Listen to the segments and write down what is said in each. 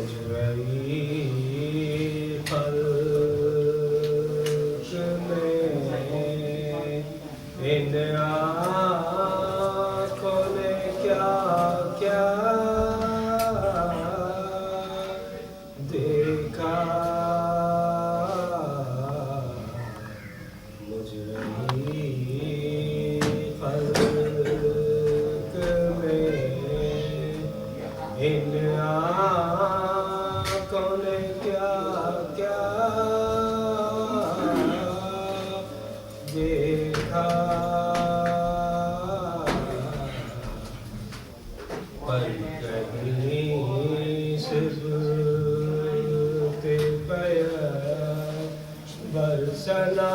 مجرئی خلق میں ان آنکھوں نے کیا کیا دیکھا مجرئی خلق میں ان آنکھوں نے کیا کیا دیکھا پر کہیں صبح کے برسنا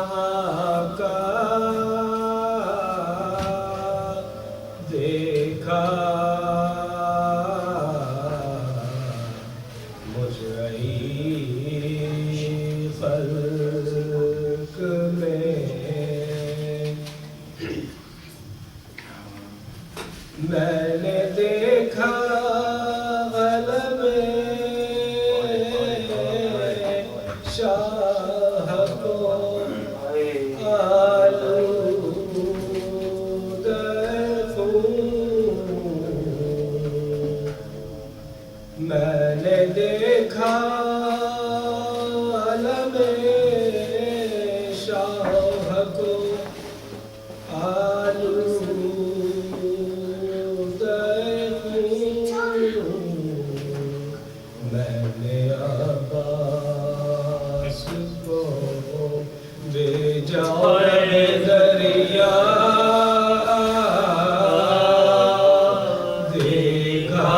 کا دیکھا مجرئی خلق میں میں نے دیکھا غلب شاہ کو آلودہ خون میں نے دیکھا غلب شاہ کو میں نے عباس کو بھیجا دریا دیکھا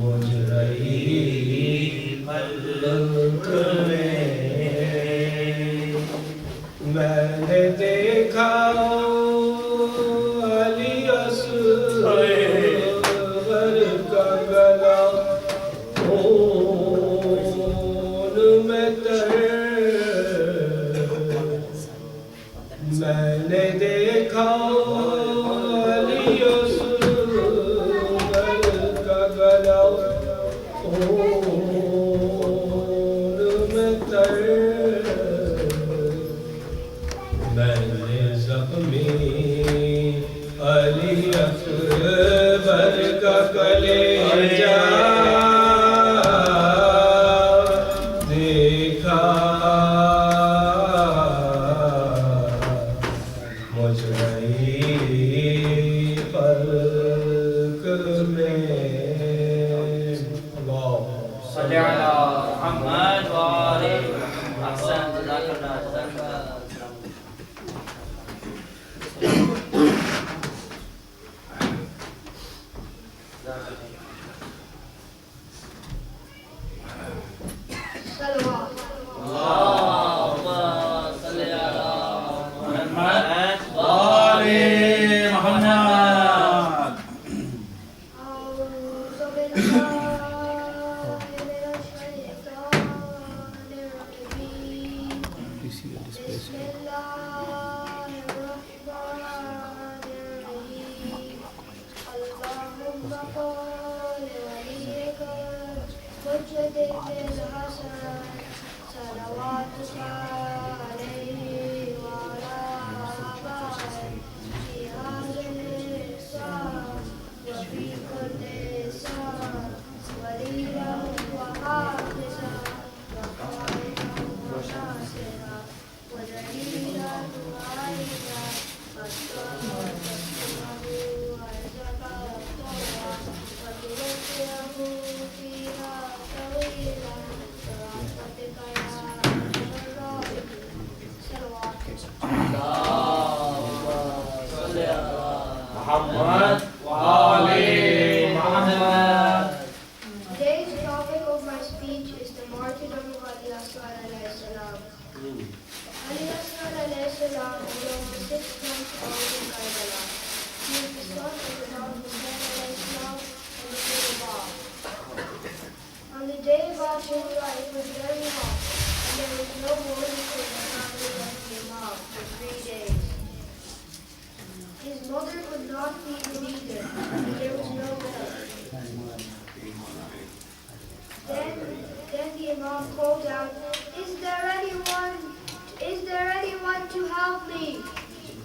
مجرئی خلق میں نے دیکھا علی اصغر کا گلا خون میں تر میں نے دیکھا علی اصغر کا گلا خون میں تر میں نے زخمی علی اکبر کا کلیجہ دیکھا مجرئی خلق میں صلی علی محمد و آلہ احسن جزاک اللہ جزاک اللہ محمد وآلِ محمد. Today's topic of my speech is the martyrdom of Ali Asghar alayhi salam. Ali Asghar alayhi salam was over 6 months old in Karbala. He is the son of Imam Hussain alayhi salam and the day of Baal. On the day of Ashura, it was very hot, and there was no water for the family of the Imam for 3 days. His mother could not feed him either, and there was no milk. Then the Imam called out, Is there anyone to help me?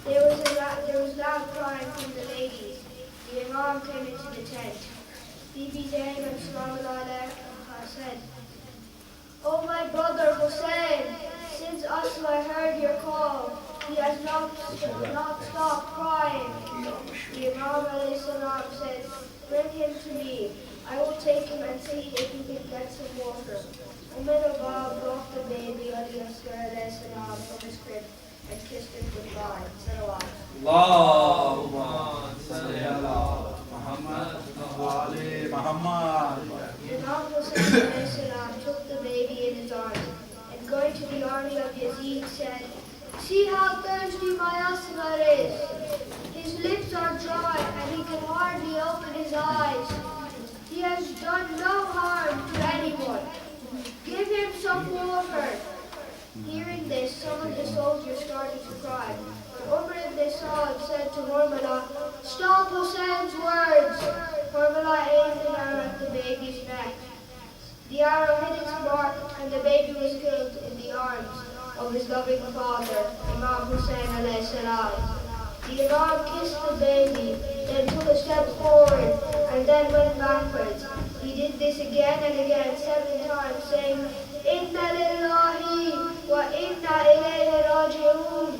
There was loud crying from the ladies. The Imam came into the tent. Bibi Zainab said, Oh my brother Hussein, since Asma heard your call, he has not stopped crying. The Imam said, Bring him to me. I will take him and see if he can get some water. Abba brought the baby Ali Asghar from his crib and kissed him goodbye. Salawat. Allahumma salli ala Muhammad wa ali Muhammad. Imam Hussein took the baby in his arms and going to the army of Yazid said, See how thirsty my Asghar is. His lips are dry and he can hardly open his eyes. He has done no harm to anyone. Give him some water. Hearing this, some of the soldiers started to cry. But Umar ibn Sa'd said to Harmala, Stop Hussein's words. Harmala aimed an arrow at the baby's neck. The arrow hit its mark and the baby was killed in the arms of his loving father, Imam Hussein alayhi salam. The Imam kissed the baby, then took a step forward and then went backwards. He did this again and again 7 times, saying, Inna lillahi wa inna ilayhi raji'un.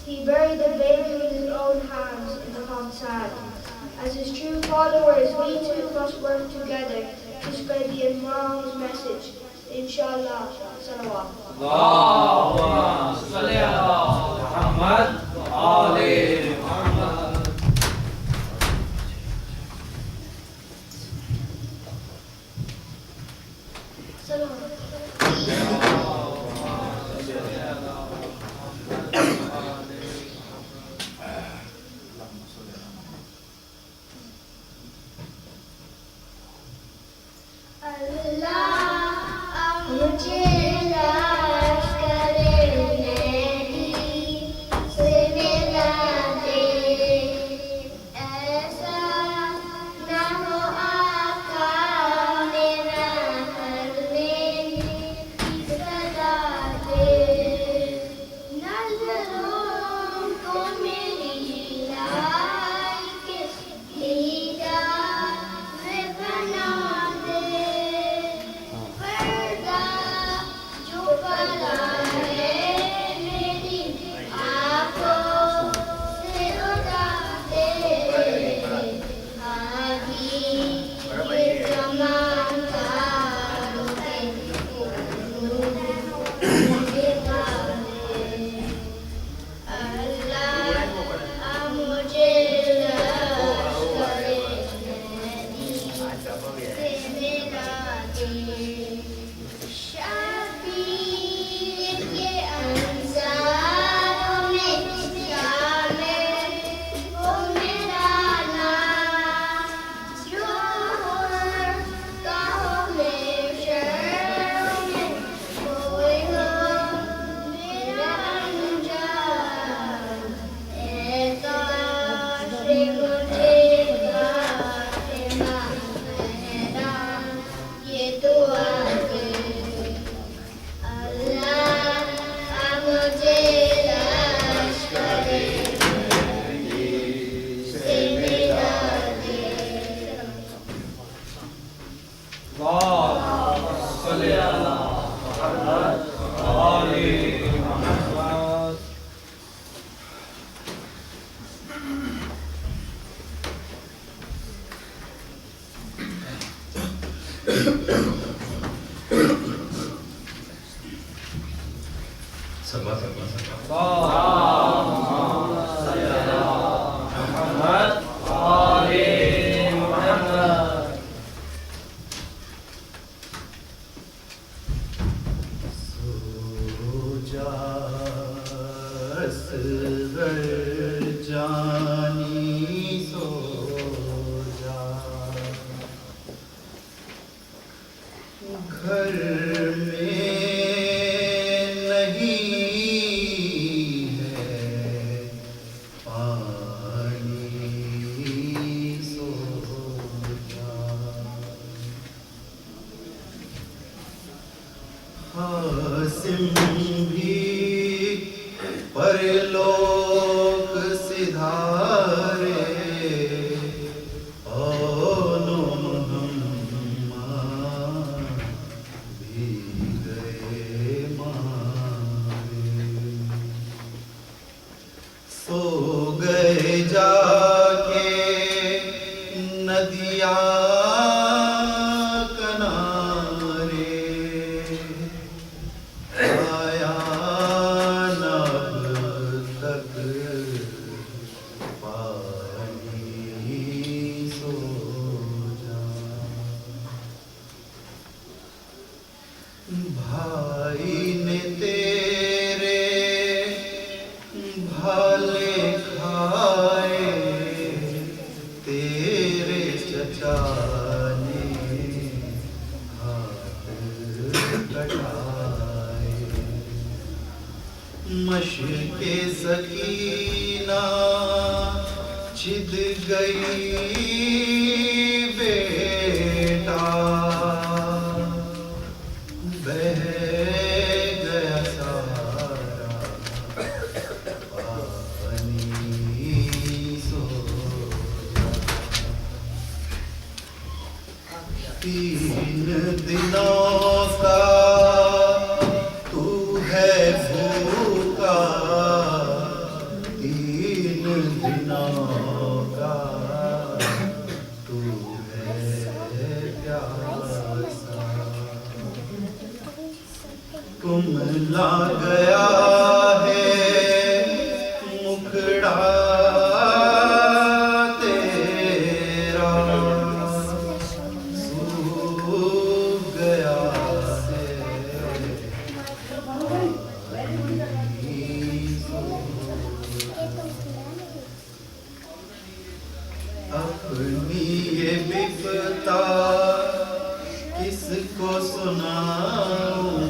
He buried the baby with his own hands in the hot sand. As his true followers, we too must work together to spread the Imam's message. Inshallah. Salawat. Allahumma salli ala Muhammad wa ali Muhammad. Salawat. کے سکینہ چھد گئی بیٹا بہہ گیا سارا پانی سو تین دنوں کا تو ہے بھوکا تین دنوں کا تو ہے پیاسا کملا گیا ہے مکھڑا تیرا سوکھ گیا ہے اپنی یہ بپتا کس کو سناؤں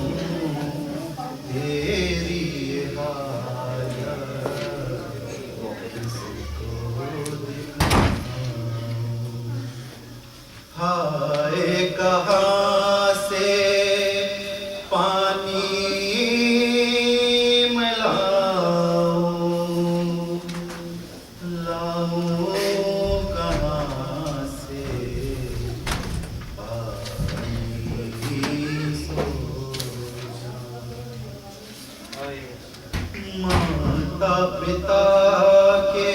تیری یہ حالت کس کو دکھاؤں ہائے کہاں سے پانی میں لاؤں کہاں سے پانی سو ماتا پتا کے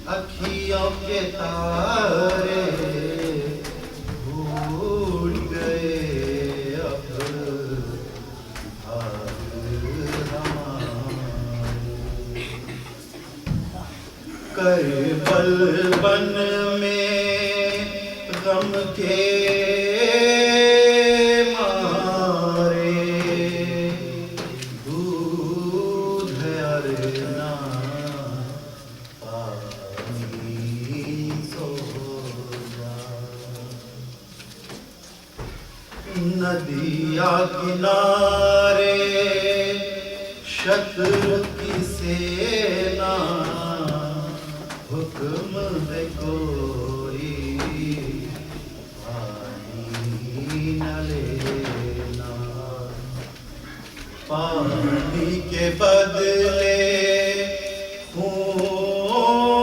اکھیوں کے تارے بھول گئے اب کربل بن میں غم کے مارے دودھ ارنا پانی سو جا ندیا کنارے شکر کی سینا حکم ہے کوئی پانی نہ لینا پانی کے بدلے خون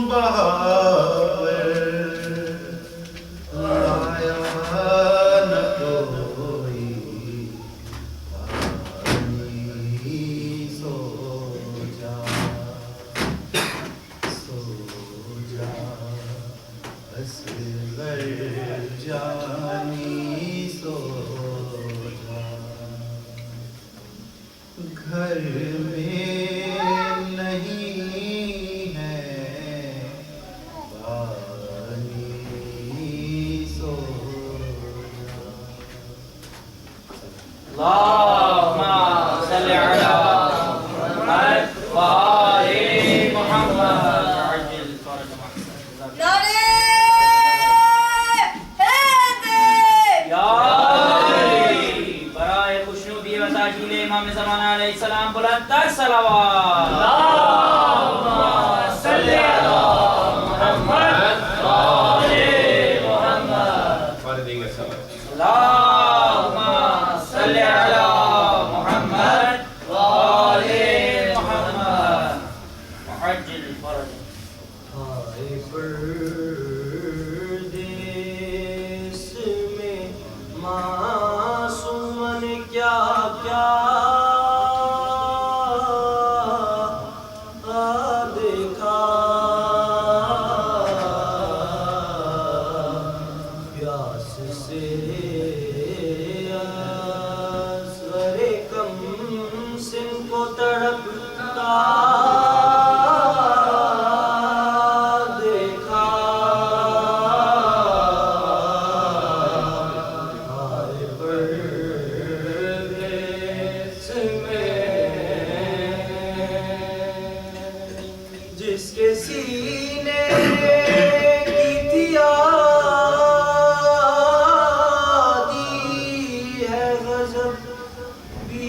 بہاور لایا نہ کوئی پانی سو جا اصغر جانی سو جا گھر میں نہیں ہے پانی سو جا اللهم صل على محمد وآل محمد عجل فرج محسن یا علی برائے خوشنودی و تاجیل امام زمانہ علیہ السلام بلند تر صلوات اللهم صل على محمد وآل محمد اللهم صل على محمد وآل محمد وعجل فرج ہائے پردیس میں معصوم نے کیا کیا دیکھا پیاس سے اصغر کم سن کو تڑپتا جس کے سینے کی تھی آدھی ہے غضب بی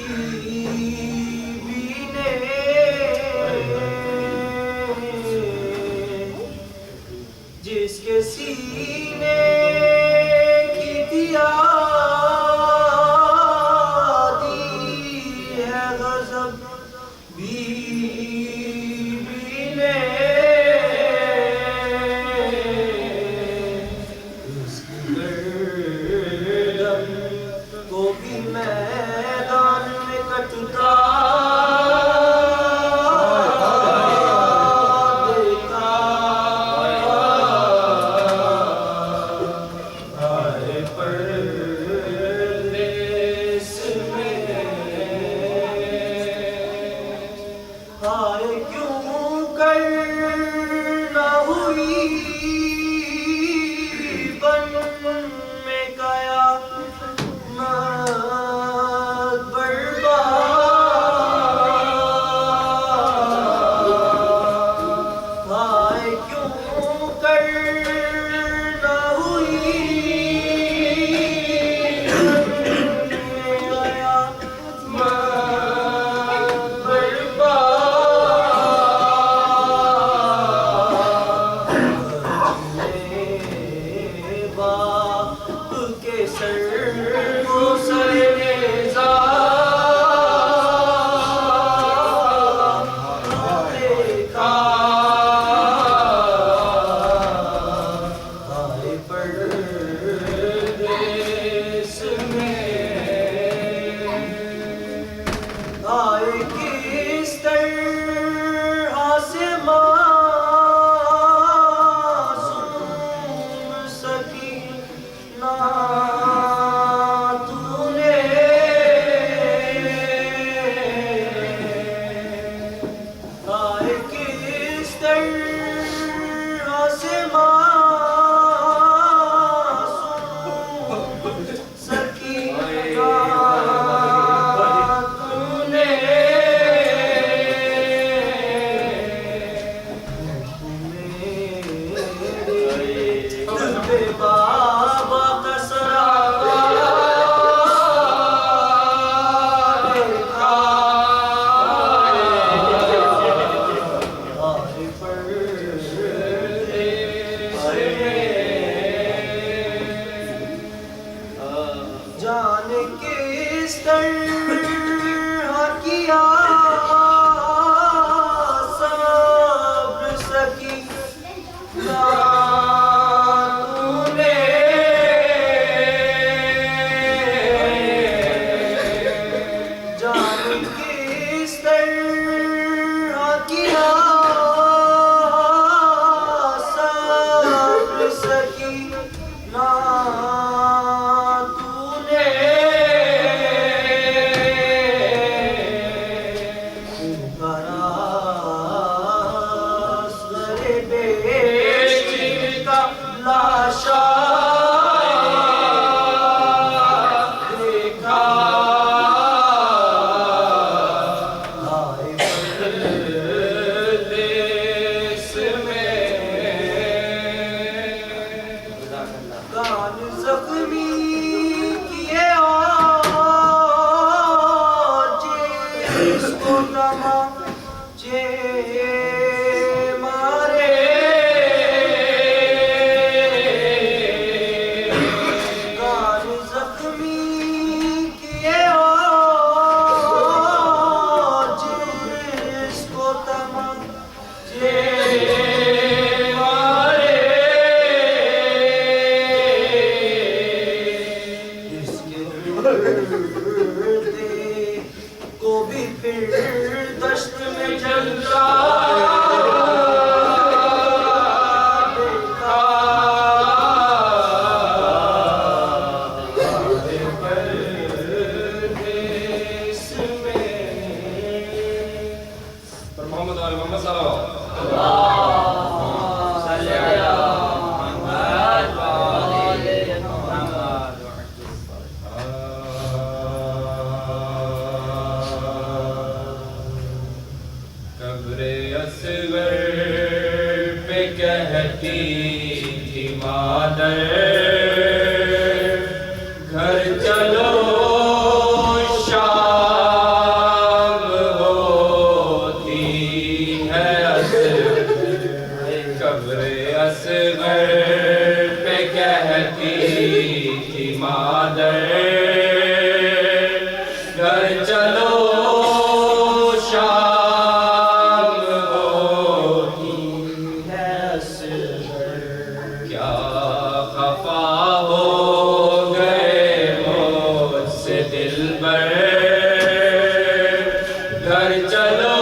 جس کے سینے کی دیا دی ہے غضب بیوی نے اس کی گردن کو بھی میدان میں کٹتا اصغر پہ کہتی تھی مادر گھر چلو شام ہوتی ہے اصغر کیا خفا ہو گئے مجھ سے دلبر گھر چلو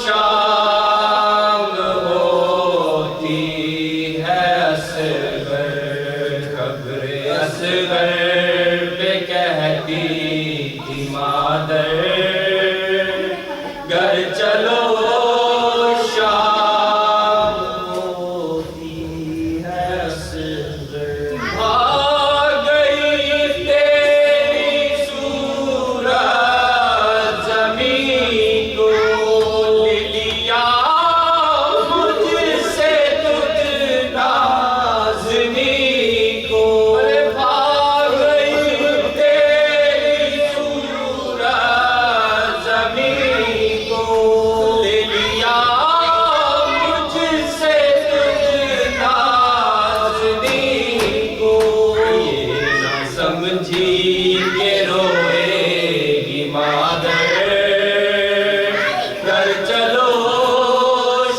شام ہوتی ہے اصغر قبر اصغر پہ کہتی تھی مادر گھر چلو شام ہوتی ہے اصغر آ گئی تیری صورت زمین کو لے لیا مجھ سے تجھ نازنی کو آ گئی تیری صورت زمین کو لے لیا مجھ سے تجھ نازنی کو یہ نہ سمجھی کہ روئے گی مادر گھر چلو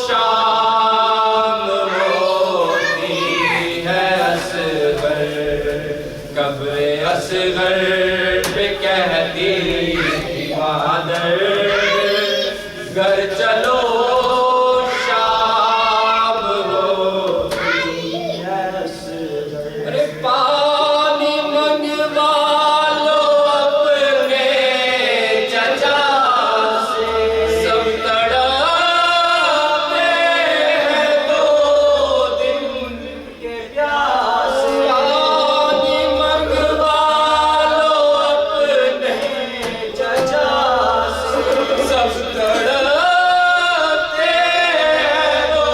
شام ہوتی ہے اصغر قبر اصغر پہ کہتی تھی مادر گھر چلو شام ہوتی ہے اصغر ارے پانی منگوا لو اپنے چچا سے سب تڑپتے ہیں دو دن کے پیاسے پانی منگوا لو اپنے چچا سے سب تڑپتے ہیں دو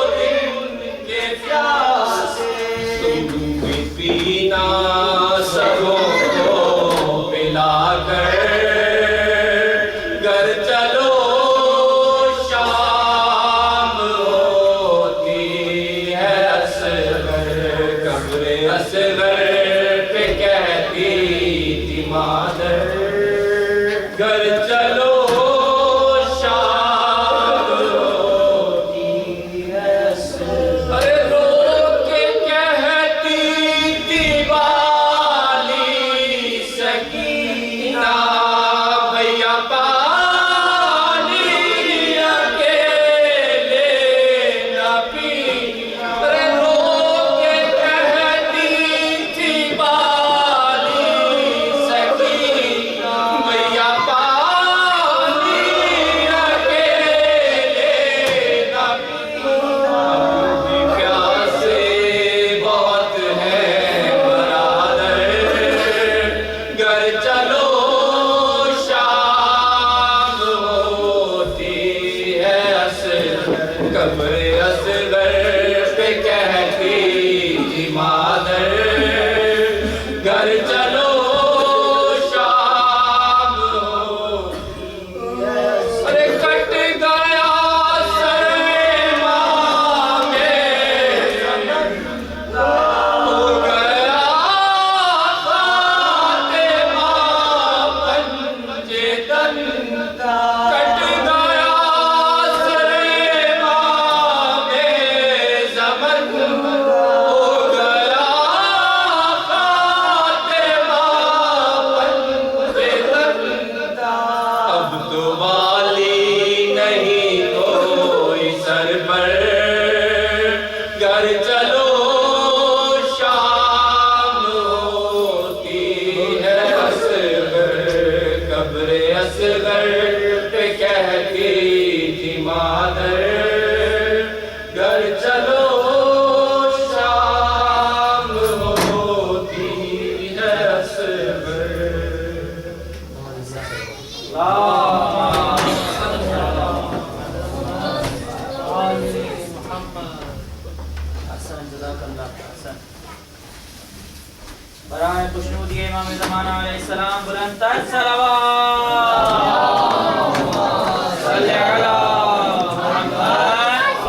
دن کے پیاسے تم بھی پینا سبوں کو پلا کر گھر چلو شام ہوتی ہے اصغر قبر اصغر پہ کہتی تھی مادر گھر چلو شام ہوتی ہے اصغر ارے رو کے کہتی تھی والی سکینہ بھیا پانی اکیلے نہ پینا ارے رو کے کہتی تھی والی سکینہ بھیا پانی اکیلے نہ پینا پیاسے بہت ہیں برادر گھر چلو شام ہوتی ہے اصغر قبر اصغر پہ کہتی تھی مادر گھر چلو شام ہوتی ہے اصغر ارے کٹ گیا سر ماں ہو گیا خاتمہ پنجے تن کا کٹ گیا سر ماں زمن ہو گیا خاتمہ پنجے تن کا اب تو والی نہیں کوئی سر پر گھر چلو شام ہوتی ہے اصغر قبر اصغر پہ کہتی تھی مادر گھر چلو شام ہوتی ہے اصغر احسن جزاک اللہ احسن برائے خوشنودی امام زمانہ علیہ السلام بلند تر صلوات صلی علی محمد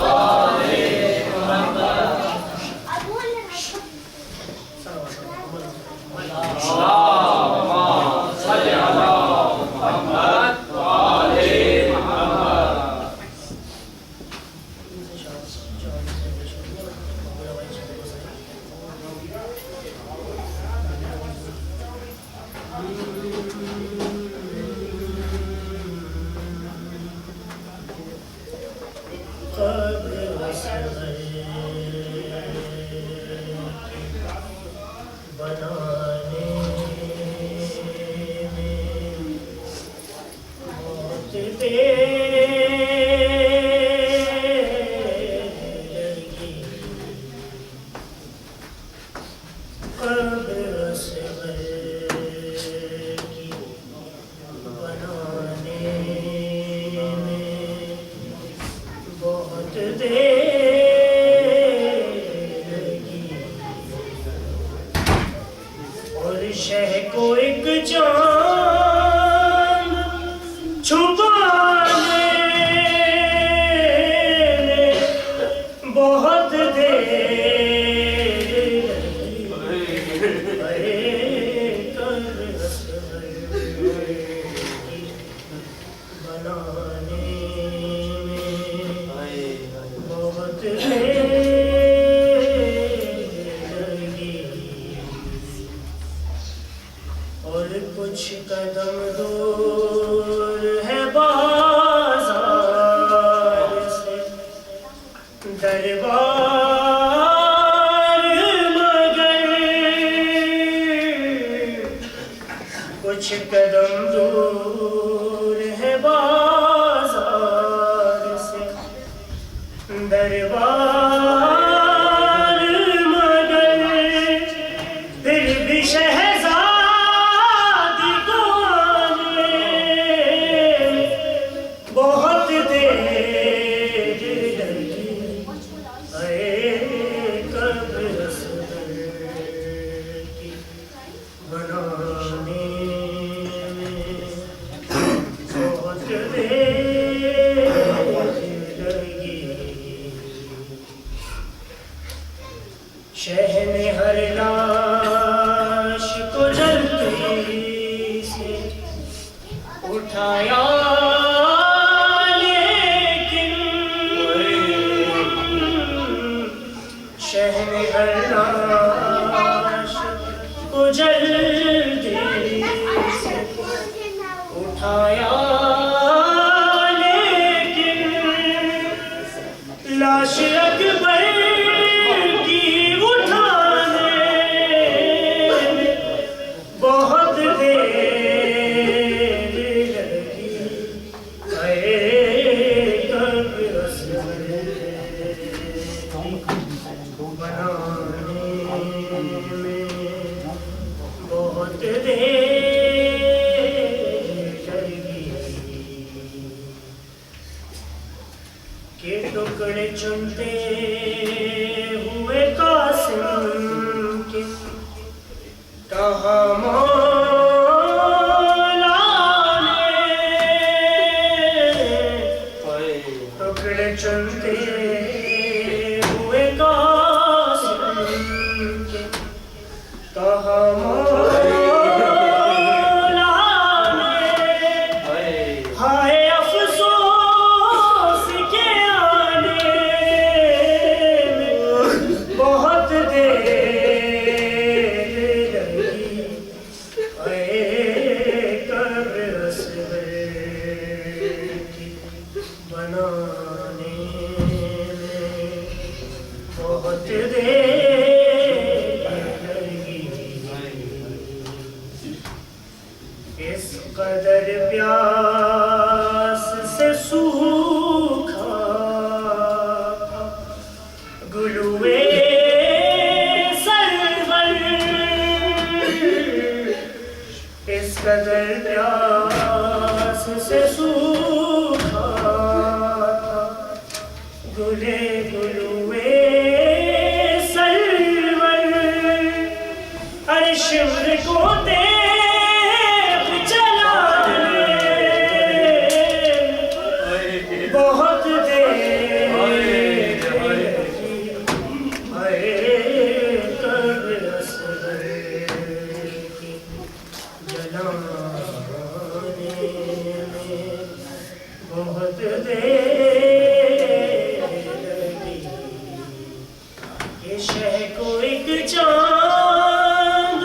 کہ شہ کو ایک چاند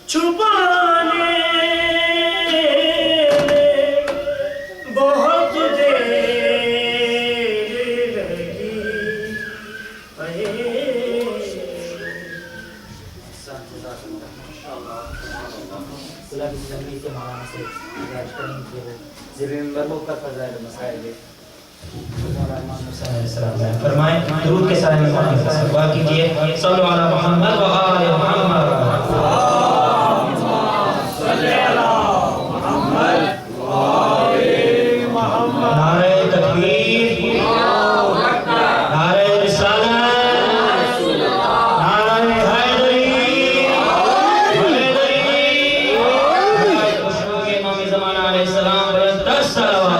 چھپانے بہت دیر لگی فرمائیں درود کے سائے میں دعا کیجئے صلی اللہ علیہ محمد و آل محمد صلی اللہ محمد و آل محمد نعرہ تکبیر نعرہ رسالت نعرہ حیدری خوشبو کے امام زمانہ علیہ السلام بلند تر صلوات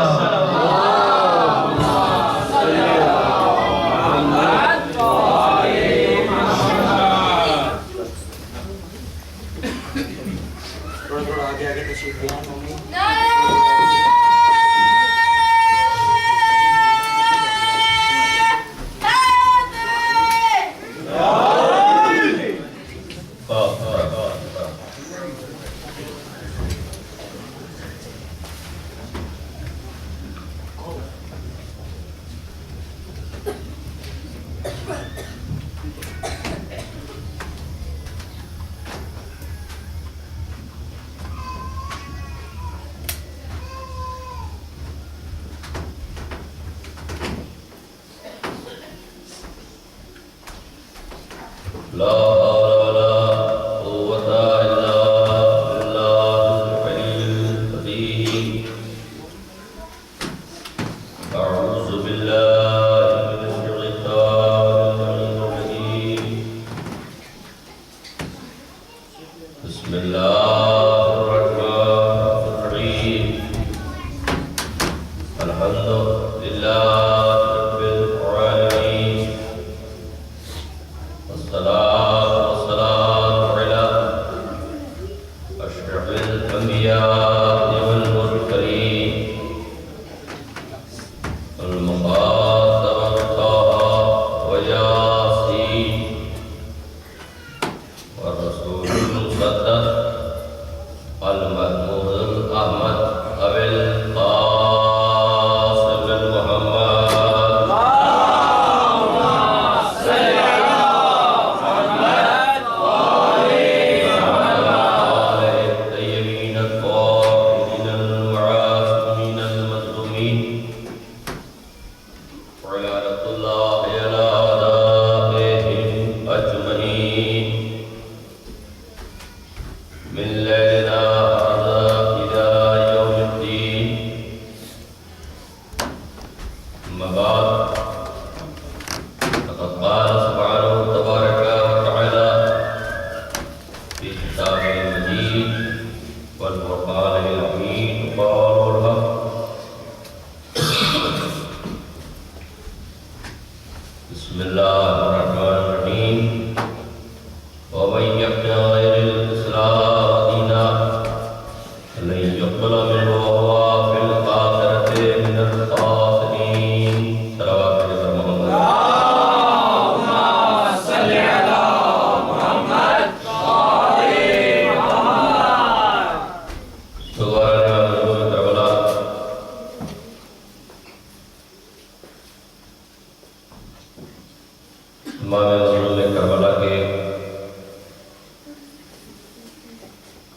لا حول ولا قوة إلا بالله العلي العظيم أعوذ بالله من الشيطان الرجيم بسم الله الرحمن الرحيم الحمد لله رب العالمين والصلاة والسلام على أشرف الأنبياء والمرسلين المخاطب طه وياسين والرسول المصدق المحمود الأحمد أبي القاسم المحمد الطيبين الطاهرين المعصومين المظلومين ولعنة الله على أعدائهم أجمعين من ليلنا هذا إلى يوم الدين أما بعد فقد قال سبحانه تبارك وتعالى في كتابه المجيد والفرقان الحميد قال الحق بسم الله الرحمن الرحيم ومن يبتغي غير الإسلام دينا فلن يقبل منه وهو في الآخرة من الخاسرين صلوات على محمد امام رسول کربلا کے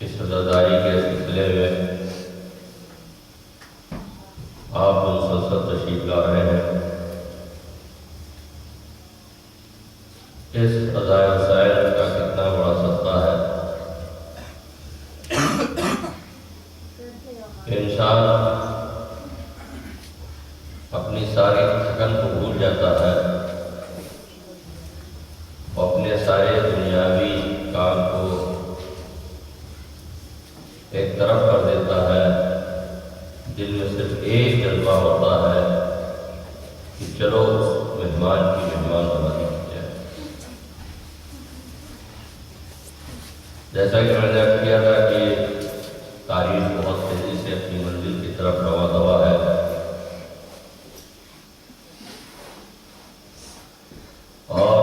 اس عزاداری کے سلسلے میں آپ مسلسل تشریف لا رہے ہیں. اس قضاء وسائل کا کتنا بڑا صدقہ ہے. انسان اپنی ساری تھکن کو بھول جاتا ہے، اپنے سارے دنیاوی کام کو ایک طرف کر دیتا ہے. دل میں صرف ایک جذبہ ہوتا ہے کہ چلو مہمان کی مہمان نوازی کی جائے. جیسا کہ میں نے کیا تھا کہ تاریخ بہت تیزی سے اپنی منزل کی طرف رواں دوا ہے. اور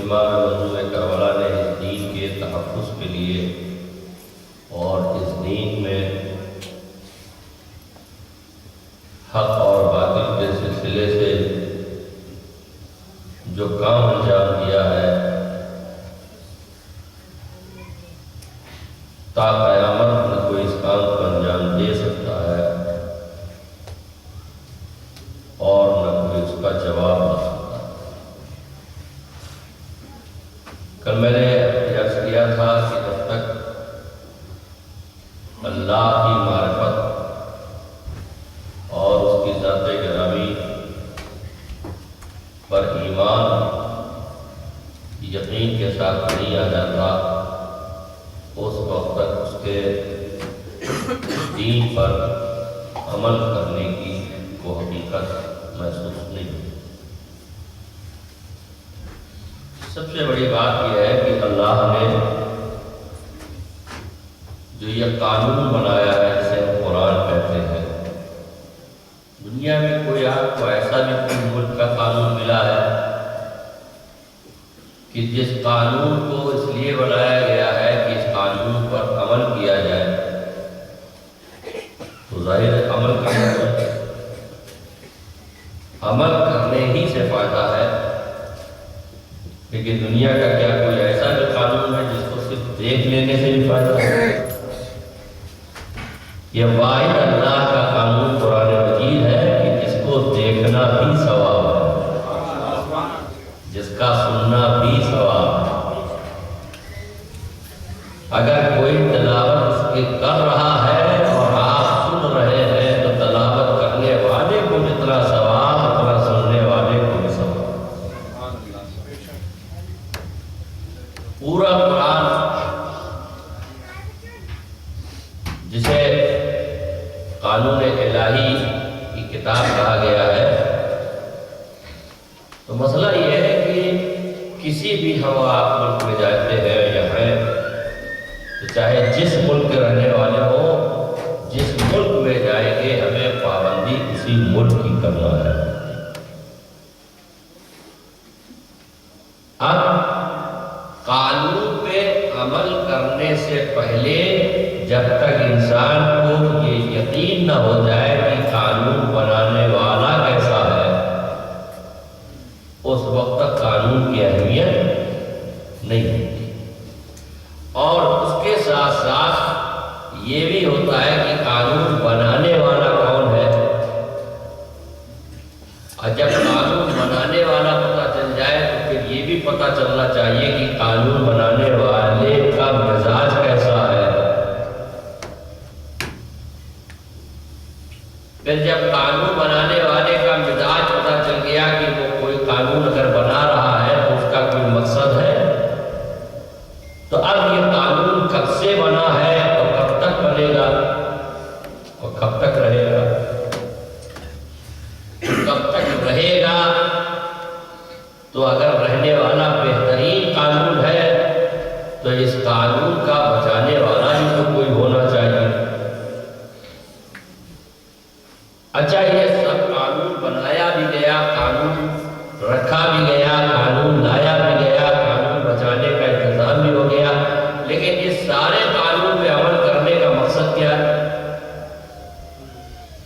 امام مظلوم کربلا نے اس دین کے تحفظ کے لیے اور اس دین میں حق اور باطل کے سلسلے سے جو کام انجام دیا ہے، تا قیامت نہ کوئی اس کام کو انجام دے سکتا ہے اور نہ کوئی اس کا جواب دے سکتا ہے۔ کل میں نے عرض کیا تھا کہ جب تک اللہ کی معرفت اور اس کی ذات گرامی پر ایمان یقین کے ساتھ نہیں آ جاتا، اس وقت تک اس کے دین پر عمل کرنے کی وہ حقیقت محسوس نہیں ہوتی۔ سب سے بڑی بات یہ ہے کہ اللہ نے جو یہ قانون بنایا ہے جسے ہم قرآن کہتے ہیں، دنیا میں کوئی آپ کو ایسا بھی کوئی ملک کا قانون ملا ہے کہ جس قانون کو اس لیے بنایا گیا ہے کہ اس قانون پر عمل کیا جائے، تو ظاہر ہے عمل کرنے ہی سے فائدہ ہے، لیکن دنیا کا کیا کوئی ایسا بھی قانون ہے جس کو صرف دیکھ لینے سے بھی فائدہ ہے؟ یہ واحد اللہ کا قانون قرآن مجید ہے کہ جس کو دیکھنا بھی ثواب ہے، جس کا سننا بھی ثواب ہے۔ اگر کوئی تلاوت اس کی کر رہا ہے اور آپ سن رہے ہیں تو تلاوت کرنے والے کو جتنا ثواب اتنا سننے والے کو بھی ثواب۔ پورا قرآن جسے قانون الہی کی کتاب کہا گیا ہے، تو مسئلہ یہ ہے کہ کسی بھی ہم آپ ملک میں جاتے ہیں یا ہیں تو چاہے جس ملک کے رہنے والے ہوں، جس ملک میں جائیں گے ہمیں پابندی اسی ملک کی کرنا ہے۔ اب قانون پہ عمل کرنے سے پہلے جب تک انسان کو یہ یقین نہ ہو جائے کہ قانون بنانے والا کیسا ہے، اس وقت تک قانون کی اہمیت نہیں ہوتی۔ اور اس کے ساتھ ساتھ یہ بھی ہوتا ہے کہ قانون بنانے والا کون ہے، اور جب قانون بنانے والا پتہ چل جائے تو پھر یہ بھی پتہ چلنا چاہیے کہ قانون بنانے والے کا مزاج کیسا ہے۔ پھر جب قانون بنانے والے کا مزاج پتہ چل گیا کہ وہ کوئی قانون اگر بنا رہا ہے تو اس کا کوئی مقصد ہے، تو اب یہ قانون کب سے بنا ہے اور کب تک بنے گا اور کب تک رہے گا، کب تک رہے گا، تو اگر رہنے والا بہترین قانون ہے تو اس قانون کا بچانے والا بھی تو کوئی ہونا چاہیے۔ اچھا، یہ سب قانون بنایا بھی گیا، قانون رکھا بھی گیا، قانون لایا بھی گیا، قانون بچانے کا انتظام بھی ہو گیا، لیکن اس سارے قانون پہ عمل کرنے کا مقصد کیا ہے؟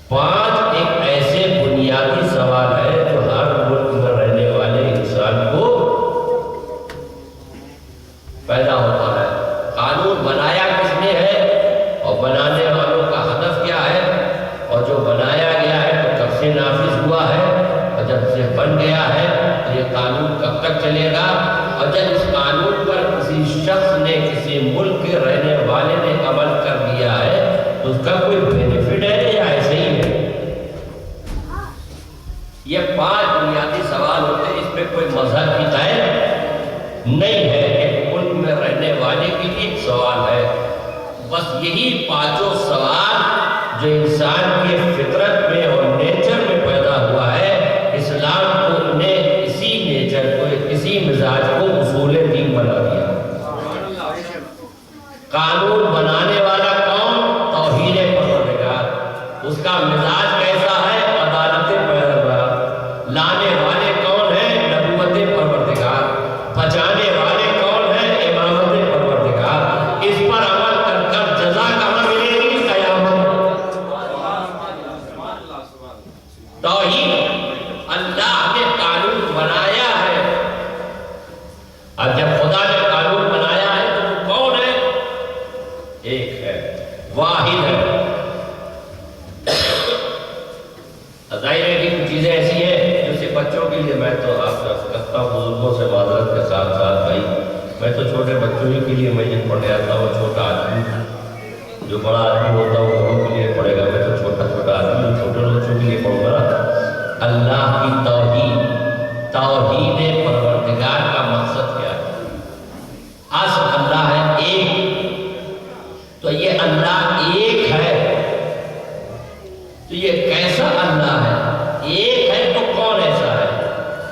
5 ایک ایسے بنیادی سوال ہے جو ہر ملک میں رہنے والے انسان کو پیدا ہوتا ہے۔ قانون بنایا کس نے ہے اور بنانے والوں کا ہدف کیا ہے، اور جو بنایا گیا ہے تو کب سے نافذ ہوا ہے، اور جب سے بن گیا ہے تو یہ قانون کب تک چلے گا، اور جب اس قانون پر کسی شخص نے، کسی ملک کے رہنے والے نے عمل کر دیا ہے تو اس کا کوئی بینیفٹ ہے یا ایسے ہی ہے؟ یہ 5 بنیادی سوال ہوتے ہیں، اس پہ کوئی مذہب کی قائل نہیں ہے، ایک ملک میں رہنے والے کے لیے ایک سوال ہے۔ بس یہی 5 سوال جو انسان کے فطرت میں اور نیچر میں پیدا ہوا ہے، اسلام کو نے اسی نیچر کو، اسی مزاج کو اصول دین بنا دیا۔ قانون بنانے والا کون؟ توحید پروردگار، اس کا مزاج کیسا ہے؟ عدالت پروردگار۔ لانے والے کون ہیں؟ نبوت پروردگار۔ بچانے لیے میں تو آپ کا کرتا ہوں بزرگوں سے معذرت کے ساتھ ساتھ بھائی، میں تو چھوٹے بچوں ہی کے لیے مسجد پڑھنے آتا ہوں. چھوٹا آدمی جو بڑا آدمی ہوتا ہے وہ بڑوں کے لیے پڑھے گا، میں تو چھوٹا آدمی ہوں، چھوٹے بچوں کے لیے پڑھوں گا نا. اللہ کی توحید پروردگار کا مقصد کیا ہے؟ اصل اللہ ہے ایک. تو یہ اللہ ایک ہے تو یہ کیسا اللہ ہے؟ ایک ہے تو کون ایسا ہے؟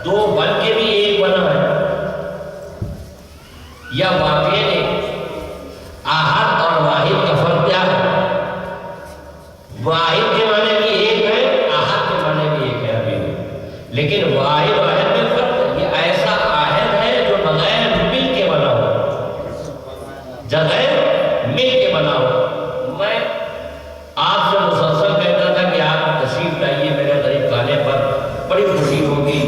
دو بن کے بھی ایک بنا ہے یا واقعی نہیں؟ احد اور واحد کا فرق کیا ہے؟ واحد کے معنی بھی ایک ہے، احد کے معنی بھی ایک ہے ابھی، لیکن واحد میں فرق ہے. یہ ایسا احد ہے جو بغیر مل کے بنا ہو، بغیر مل کے بنا ہو. میں آپ سے مسلسل کہتا تھا کہ آپ تشریف لائیے میرے غریب خانے پر، بڑی خوشی ہوگی،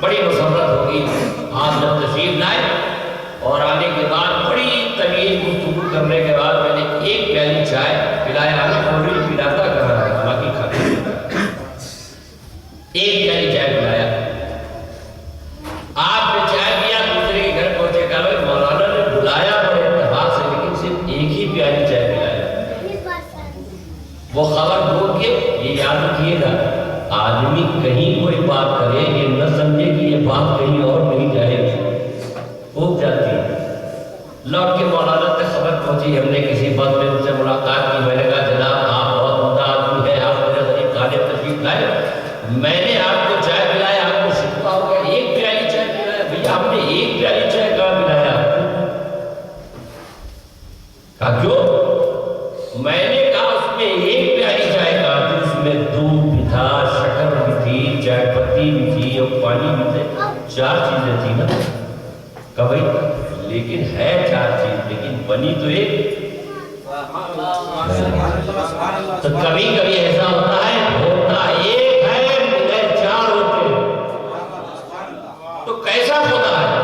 بڑی مسرت ہوگی. آپ جب تشریف لائے اور آنے کے بعد بڑی طویل گفتگو کرنے کے بعد میں نے ایک پیالی چائے پلایا. پوری پلاتا کر رہا ہے باقی کھانے ایک پیالی چائے پلایا. آپ نے چائے پیا، دوسرے کے گھر پہنچے کہا بھائی مولانا نے بلایا بڑے اتفاق سے لیکن صرف ایک ہی پیالی چائے پلایا. وہ خبر بول کے یہ یاد رکھیے گا، آدمی کہیں کوئی بات کرے یہ نہ سمجھے کہ یہ بات کہیں اور نہیں جائے گی، خوب جاتی ہے. لوٹ کے مولانا تک خبر پہنچی، ہم نے کسی بات میں ان سے ملاقات کی. میں نے کہا جناب آپ بہت عمدہ آدمی ہیں، آپ میرے غریب خانے تشریف لائے، میں نے آپ کو چائے پلایا، آپ کو شکوہ ہو گیا ایک پیالی چائے پلایا. بھیا ہم نے ایک پیالی چائے کہاں پلایا؟ کہا کیوں؟ میں نے کہا اس میں ایک پیالی چائے کہاں تھی؟ اس میں دودھ بھی تھا، شکر بھی تھی، چائے پتی بھی تھی اور پانی بھی تھے، 4 چیزیں تھی نا. کہا بھائی لیکن ہے 4 چیز لیکن بنی تو ایک. تو کبھی کبھی ایسا ہوتا ہے ہوتا ایک ہے مگر 4 ہوتے ہیں. تو کیسا خدا ہے؟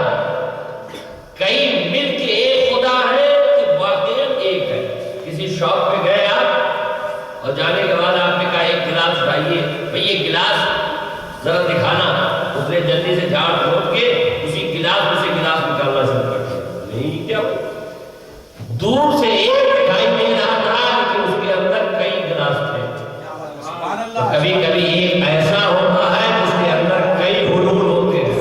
کئی مل کے ایک خدا ہے کہ واقعی ایک ہے. کسی شاپ پہ گئے آپ اور جانے کے بعد آپ نے کہا ایک گلاس اٹھائیے، بھئی یہ گلاس ذرا دکھانا. اس نے جلدی سے جھاڑ پھوڑ کے اسی گلاس میں سے گلاس نکالنا شروع کر دیا. نہیں کیا دور سے ایک دکھائی دے رہا تھا لیکن اس کے اندر کئی گلاس تھے. تو کبھی کبھی ایک ایسا ہوتا ہے جس کے اندر کئی حلول ہوتے ہیں،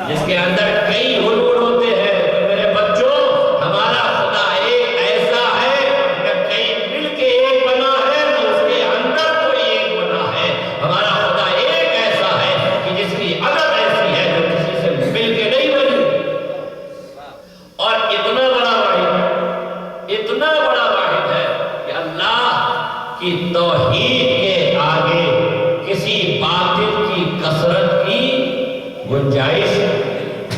جس کے اندر کئی حلول ہوتے ہیں. تو میرے بچوں ہمارا خدا ایک ایسا ہے نہ کئی مل کے ایک بنا ہے نہ اس کے اندر کوئی ایک بنا ہے. ہمارا خدا ایک ایسا ہے کہ جس کی عدد ایسی ہے جو کسی سے مل کے نہیں بنی. اور اتنا بڑا واحد ہے کہ اللہ کی توحید کے آگے کسی باطل کی کثرت کی گنجائش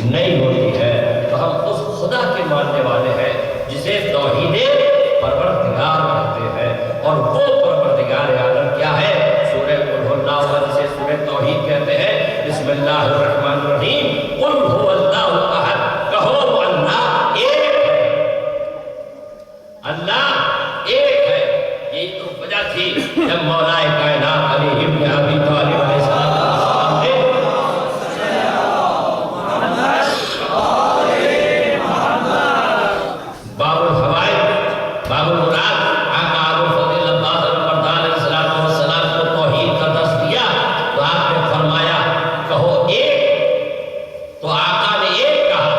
نہیں ہوتی ہے. تو ہم اس خدا کے ماننے والے ہیں جسے توحید پروردگار کہتے ہیں. اور وہ پروردگار عالم کیا ہے؟ سورہ قل هو اللہ، جسے سورہ توحید کہتے ہیں. بسم اللہ الرحمن الرحیم. قل هو اللہ احد، کہو وہ اللہ ایک ہے. اللہ ایک ہے. یہی تو وجہ تھی جب مولا کائنات علی ابن ابی طالب علیہ السلام نے باب الفوائد باب المراد آقا ابو الفضل عباس البردان علیہ السلام کو توحید کا درس دیا. تو آپ نے فرمایا کہو ایک، تو آقا نے ایک کہا.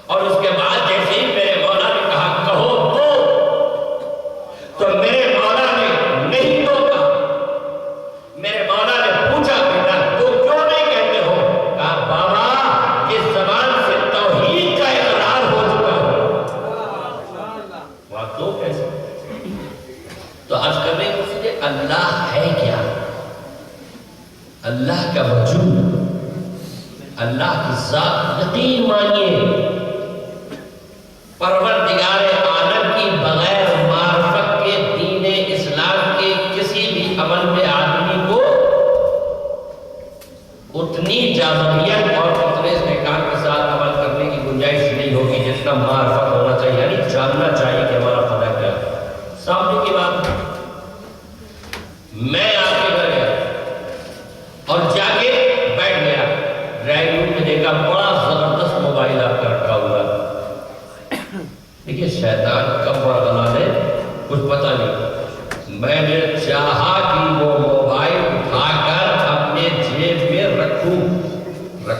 اور اس کے بعد جیسے ہی میرے مولا نے کہا کہو دو، تو میرے مولا نے نہیں دو کہا. میرے مولا نے پوچھا بیٹا تو کیوں نہیں کہتے ہو؟ کہا بابا اس زبان سے توحید کا اقرار ہو چکا ہو. بات تو کیسے؟ تو عرض کرنے کو سیدھے اللہ ہے کیا؟ اللہ کا وجود، اللہ کی ذات یقین مانیے. پروردگار عالم کی بغیر معرفت کے دین اسلام کے کسی بھی عمل میں آدمی کو اتنی جاذبیت اور اتنے استحکام کے ساتھ عمل کرنے کی گنجائش نہیں ہوگی جتنا معرفت ہونا چاہیے. یعنی جاننا چاہیے کہ ہمارا خدا کیا ہے. سامنے کی بات میں آپ کے گھر گیا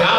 4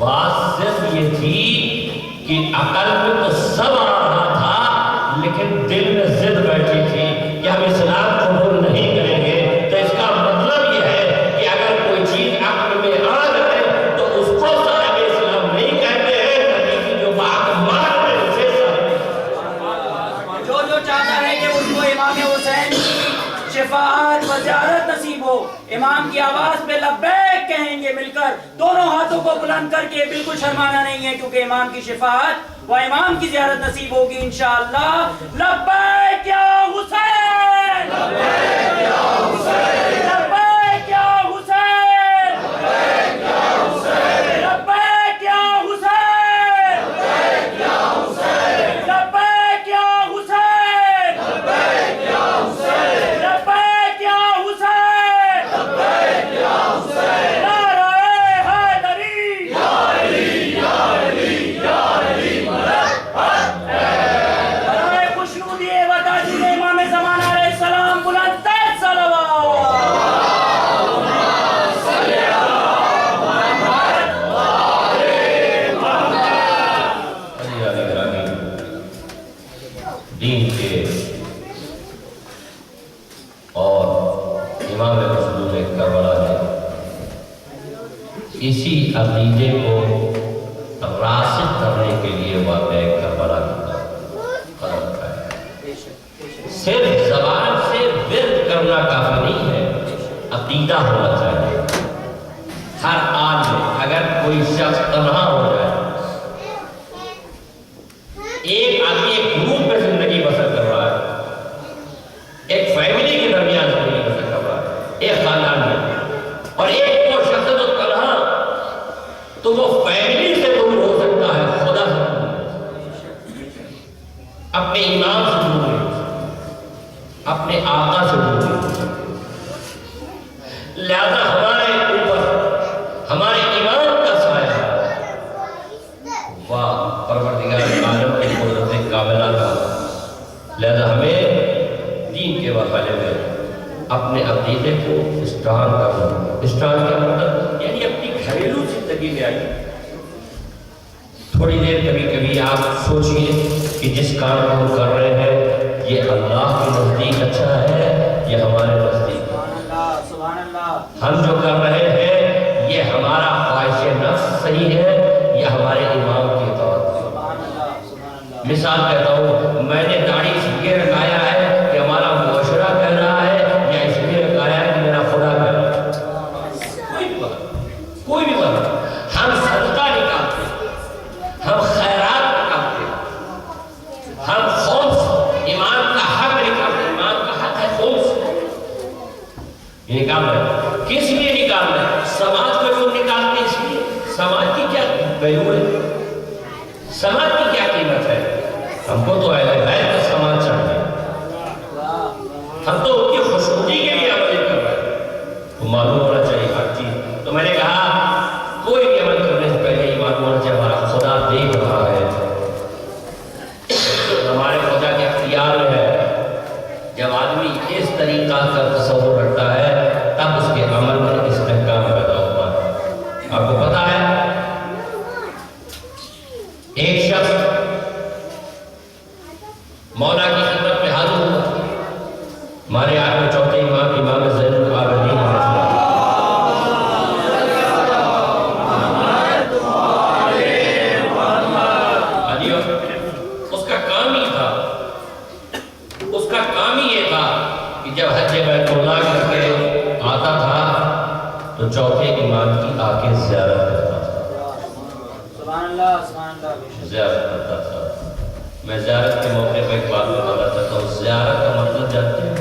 بات صرف یہ تھی کہ عقل میں تو سب آ رہا تھا لیکن دل میں ضد بیٹھی تھی کہ ہم اسلام قبول نہیں کریں گے. تو اس کا مطلب یہ ہے کہ اگر کوئی چیز عقل میں آ جائے تو اس کو صاحب اسلام نہیں کہتے ہیں, نبی کی جو بات مان رہے اسے صاحب. جو چاہتا ہے کہ اس کو امام حسین کی شفاعت و زیارت نصیب ہو, امام کی آواز پہ لبیک کہیں گے مل کر, دونوں ہاتھوں کو بلند کر کے, بالکل شرمانا نہیں ہے کیونکہ امام کی شفاعت و امام کی زیارت نصیب ہوگی انشاءاللہ. لبیک یا حسین, لبیک یا حسین, لبیک یا حسین, لبیک یا حسین, لبیک یا حسین, لبیک یا حسین, لبیک یا حسین, لبیک یا حسین, لبیک یا حسین, لبیک یا حسین. نعرہ حیدری, یا علی, یا علی, یا علی برائے خوشنودی و تاجیل امام زمان علیہ السلام بلند تر صلوات. دین کے اور امام مظلوم کربلا نے اسی عقیدے کو راسخ کرنے کے لیے واقعہ کربلا کا قدم اٹھایا. صرف زبان سے ورد کرنا کافی نہیں ہے, عقیدہ ہونا چاہیے. ہر آدمی میں اگر کوئی شخص تنہا ہو جائے, ایک آدمی ایک گروپ میں زندگی بسر کر رہا ہے, ایک فیملی کے درمیان زندگی بسر کر رہا ہے, ایک خاندان میں, اور ایک وہ شخص جو تنہا, تو وہ فیملی سے دور ہو سکتا ہے, خدا سے دور ہو سکتا ہے, اپنے امام سے دور ہو سکتا ہے, اپنے آقا سے دور ہو سکتا ہے. لہذا ہمارے اوپر ہمارے امام کا سایہ ہے. واہ پروردگار عالم کی قدرت کاملہ کا. لہذا ہمیں دین کے مرحلے میں اپنے عقیدے کو اسٹرانگ کرنا. اسٹرانگ کا مطلب یعنی اپنی گھریلو زندگی میں آئیے. تھوڑی دیر کبھی کبھی آپ سوچئے کہ جس کام کو ہم کر رہے ہیں یہ اللہ کے نزدیک اچھا ہے یا ہمارے نزدیک. سبحان اللہ. ہم جو کر رہے ہیں یہ ہمارا خواہش نفس صحیح ہے یا ہمارے امام کی اطاعت. مثال کہتا ہوں, میں نے داڑھی اس لیے رکھایا ہے کہ ہمارا معاشرہ کہہ رہا ہے یا اس لیے رکھایا ہے کہ میرا خدا کہہ رہا ہے. کوئی بھی بات. ہم صدقہ نکالتے, ہم خیرات نکالتے, ہم خمس ایمان کا حق نکالتے. ایمان کا حق ہے خمس, یہ نکالنا ہے. کس لیے نکالنا ہے؟ سماج کو لوگ نکالتے اس لیے. سماج کی کیا ویلیو ہے, سماج کی کیا قیمت ہے؟ ہم کو تو اہل بیت کا سماج چاہیے. ہم تو ان کی خوشنودی کے لیے عمل کر رہے ہیں, تو معلوم ہونا چاہیے ہر چیز. تو میں نے کہا کوئی بھی عمل کرنے سے پہلے یہ معلوم ہونا چاہیے ہمارا خدا دیکھ رہا ہے, ہمارے خدا کے اختیار میں ہے. جب آدمی اس طریقہ کا تصور رکھتا ہے تب اس کے عمل میں استحکام پیدا ہوتا ہے. آپ کو پتا ہے ایک شخص مولا کی خدمت میں حاضر ہوا. ہمارے آج میں چوتھے امام امام زین العابدین علیہ السلام. اس کا کام ہی تھا, اس کا کام ہی یہ تھا کہ جب حج بیت اللہ کر کے آتا تھا تو چوتھے امام کی آ کے زیارت کرتا تھا. سبحان اللہ, سبحان اللہ. زیارت کرتا تھا. میں زیارت کے موقع پہ ایک بات بتانا چاہتا ہوں. زیارت کا مطلب جانتے ہیں؟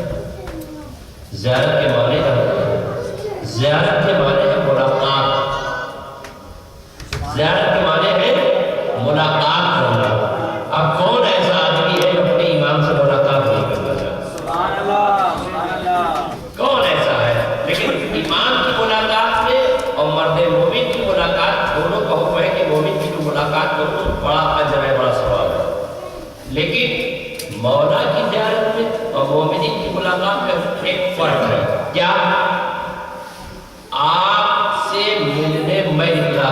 زیارت کے معنی جانتے ہیں؟ زیارت کے معنی ہے ملاقات. زیارت کے معنی ہے ملاقات کرنا. اب کون ایسا آدمی ہے جو اپنے امام سے ملاقات نہیں کرنا چاہتا؟ سبحان اللہ, سبحان اللہ. کون ایسا ہے؟ لیکن امام کی ملاقات میں اور مرد مومن کی ملاقات دونوں کا حکم ہے کہ مومن کی جو ملاقات کرو تو بڑا اجر ہے, بڑا ثواب ہے. لیکن مولا کی زیارت میں اور مومنین کی ملاقات میں ایک فرق ہے. کیا؟ آپ سے ملنے میں نکلا